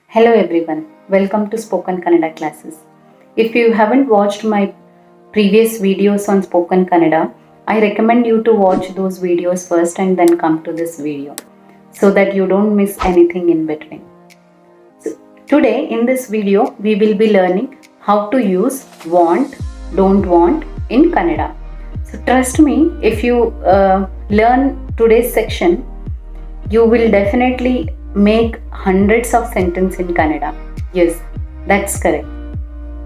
Hello everyone, welcome to Spoken Kannada classes. If you haven't watched my previous videos on Spoken Kannada, I recommend you to watch those videos first and then come to this video so that you don't miss anything in between. So, today in this video, we will be learning how to use want, don't want in Kannada. So trust me, if you learn today's section, you will definitely make hundreds of sentences in Kannada. Yes, that's correct.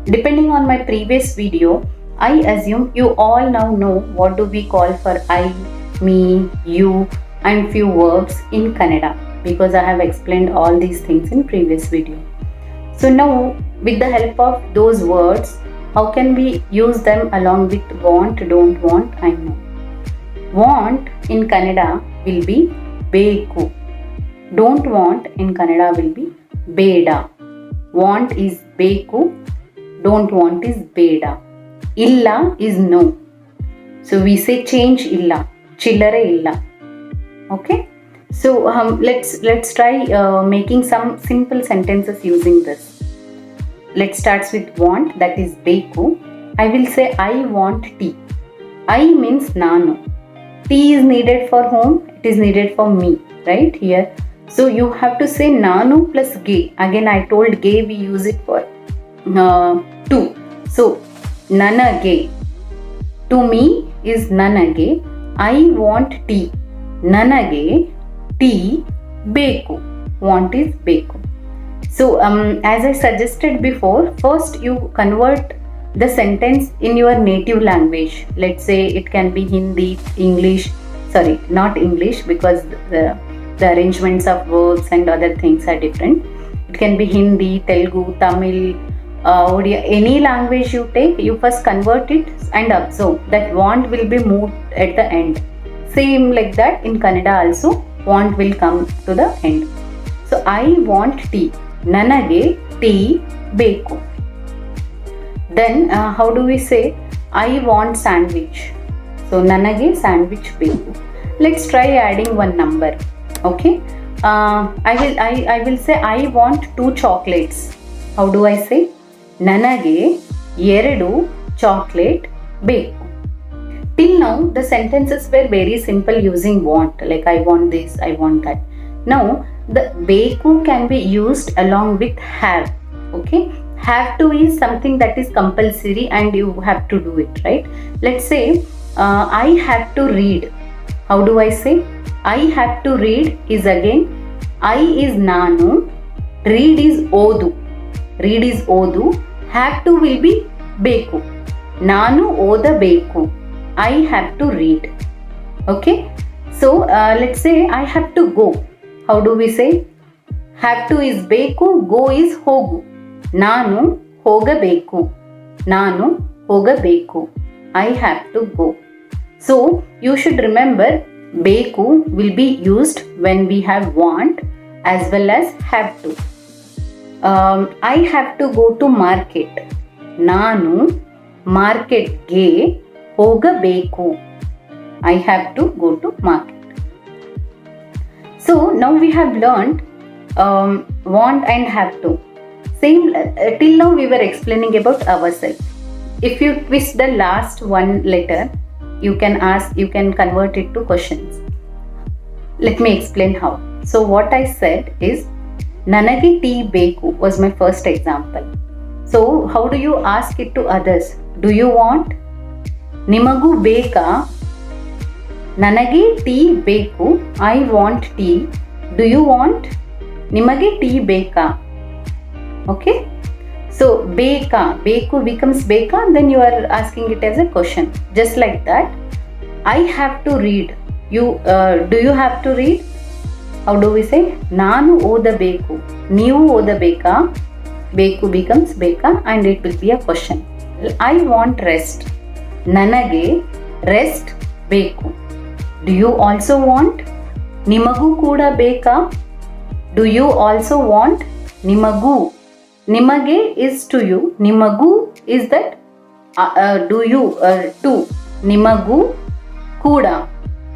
Depending on my previous video, I assume you all now know what do we call for I, me, you and few verbs in Kannada because I have explained all these things in previous video. So now with the help of those words, how can we use them along with want, don't want, I know. Want in Kannada will be ಬೇಕು. Don't want in Kannada will be ಬೇಡ. Want is ಬೇಕು. Don't want is ಬೇಡ. ಇಲ್ಲ is no. So we say change ಇಲ್ಲ. ಚಿಲ್ಲರೆ ಇಲ್ಲ. Okay. So let's try making some simple sentences using this. Let's start with want, that is ಬೇಕು. I will say I want tea. I means ನಾನು. Tea is needed for whom? It is needed for me, right here. So you have to say ನಾನು plus ಗೆ. Again I told ಗೆ we use it for to. So ನನಗೆ. To me is ನನಗೆ. I want tea. ನನಗೆ tea ಬೇಕು. Want is ಬೇಕು. So as I suggested before, first you convert the sentence in your native language. Let's say it can be Hindi, English, sorry, not English because the arrangements of verbs and other things are different. It can be Hindi, Telugu, Tamil, Odia, any language you take, you first convert it and observe that want will be moved at the end. Same like that in Kannada also, want will come to the end. So I want tea. ನನಗೆ tea ಬೇಕು. Then how do we say I want sandwich? So ನನಗೆ sandwich ಬೇಕು. Let's try adding one number. Okay. I will say I want 2 chocolates. How do I say? ನನಗೆ 2 chocolate ಬೇಕು. Till now the sentences were very simple using want, like I want this, I want that. Now the ಬೇಕು can be used along with have. Okay, have to is something that is compulsory and you have to do it, right? Let's say I have to read. How do I say? I have to read is again I is ನಾನು, read is ಓದು. Read is ಓದು, have to will be ಬೇಕು. ನಾನು ಓದಬೇಕು. I have to read. Okay, so let's say I have to go. How do we say? Have to is ಬೇಕು, go is ಹೋಗು. ನಾನು ಹೋಗಬೇಕು. ನಾನು ಹೋಗಬೇಕು. I have to go. So you should remember ಬೇಕು will be used when we have want as well as have to. I have to go to market. ನಾನು ಮಾರ್ಕೆಟ್ಗೆ ಹೋಗಬೇಕು. I have to go to market. So now we have learned want and have to. Same till now we were explaining about ourselves. If you twist the last one letter, you can convert it to questions. Let me explain how. So what I said is ನನಗೆ tea ಬೇಕು was my first example. So how do you ask it to others? Do you want? ನಿಮಗೂ ಬೇಕಾ? ನನಗೆ tea ಬೇಕು. I want tea. Do you want? ನಿಮಗೆ tea ಬೇಕಾ? Okay. So ಬೇಕಾ, ಬೇಕು becomes ಬೇಕಾ, then you are asking it as a question. Just like that. I have to read. You do you have to read? How do we say? ನಾನು ಓದಬೇಕು. ನೀವು ಓದಬೇಕಾ? ಬೇಕು becomes ಬೇಕಾ and it will be a question. I want rest. ನನಗೆ rest ಬೇಕು. Do you also want? ನಿಮಗೂ ಕೂಡ ಬೇಕಾ? Do you also want? ನಿಮಗೂ. ನಿಮಗೆ is to you. ನಿಮಗೂ is that do you to. ನಿಮಗೂ ಕೂಡ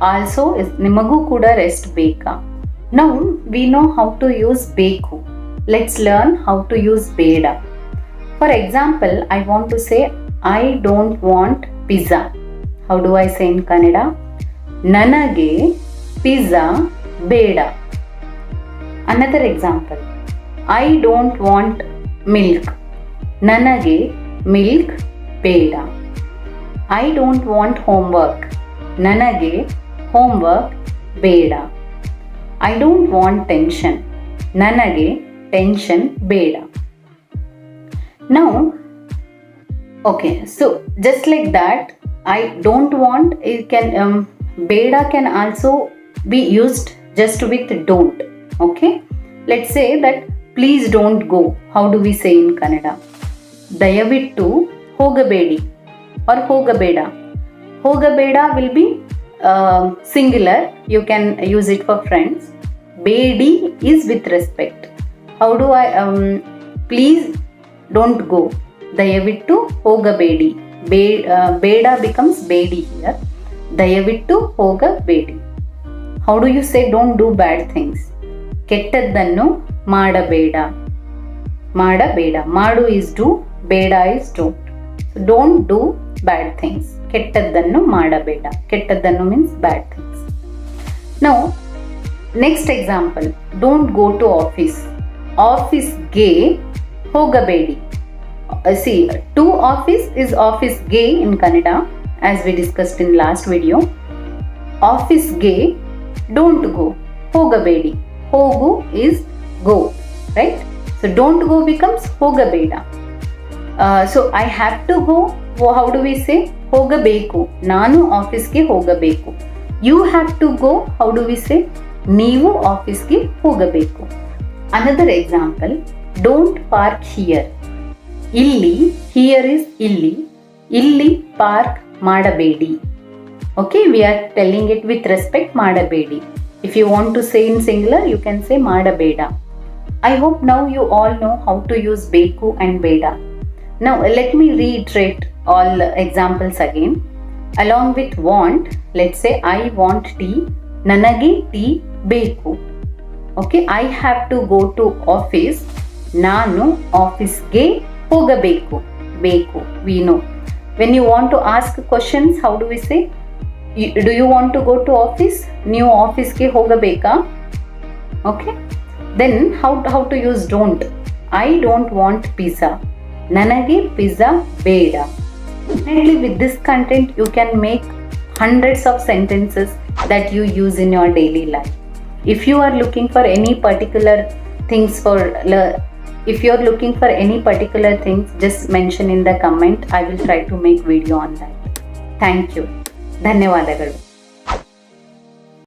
also is ನಿಮಗೂ ಕೂಡ rest ಬೇಕಾ. Now we know how to use ಬೇಕು. let's learn how to use ಬೇಡ. For example, I want to say I don't want pizza. How do I say in Kannada? ನನಗೆ pizza ಬೇಡ. Another example, I don't want milk. ನನಗೆ milk ಬೇಡ. I don't want homework. ನನಗೆ homework ಬೇಡ. I don't want tension. ನನಗೆ tension ಬೇಡ. Now, okay, so just like that, I don't want, it can ಬೇಡ can also be used just with don't. Okay, let's say that please don't go. How do we say in Kannada? ದಯವಿಟ್ಟು ಹೋಗಬೇಡಿ or ಹೋಗಬೇಡ. ಹೋಗಬೇಡ will be singular. You can use it for friends. Bedi is with respect. How do I please don't go. ದಯವಿಟ್ಟು ಹೋಗಬೇಡಿ. ಬೇಡ becomes Bedi here. ದಯವಿಟ್ಟು ಹೋಗಬೇಡಿ. How do you say don't do bad things? ಕೆಟ್ಟದ್ದನ್ನು ಮಾಡಬೇಡ. ಮಾಡಬೇಡ. ಮಾಡು is do, ಬೇಡ is don't. So don't do bad things. ಕೆಟ್ಟದ್ದನ್ನು ಮಾಡಬೇಡ. ಕೆಟ್ಟದ್ದನ್ನು means bad things. Now, next example, don't go to office. ಆಫೀಸ್ಗೆ ಹೋಗಬೇಡಿ. See, to office is office-ಗೆ in Kannada, as we discussed in last video. ಆಫೀಸ್ಗೆ don't go. ಹೋಗಬೇಡಿ. ಹೋಗು is go, right? So don't go becomes ಹೋಗಬೇಡ. So I have to go. How do we say? ಹೋಗಬೇಕು. ನಾನು ಆಫೀಸ್ಗೆ ಹೋಗಬೇಕು. You have to go. How do we say? ನೀವು ಆಫೀಸ್ಗೆ ಹೋಗಬೇಕು. Another example, don't park here. ಇಲ್ಲಿ, here is ಇಲ್ಲಿ. ಇಲ್ಲಿ ಪಾರ್ಕ್ ಮಾಡಬೇಡಿ. Okay, we are telling it with respect, ಮಾಡಬೇಡಿ. If you want to say in singular, you can say ಮಾಡಬೇಡ. I hope now you all know how to use ಬೇಕು and ಬೇಡ. Now let me reiterate all examples again. Along with want, let's say I want tea. ನನಗೆ tea ಬೇಕು. Okay, I have to go to office. ನಾನು ಆಫೀಸ್ಗೆ ಹೋಗಬೇಕು. ಬೇಕು, we know. When you want to ask questions, how do we say? Do you want to go to office? ನೀವು ಆಫೀಸ್ಗೆ ಹೋಗಬೇಕಾ? Okay. Then how to use don't? I don't want pizza. ನನಗೆ pizza ಬೇಡ. Definitely with this content you can make hundreds of sentences that you use in your daily life. If you are looking for any particular things if you are looking for any particular things, just mention in the comment. I will try to make video on that. Thank you. ಧನ್ಯವಾದಗಳು.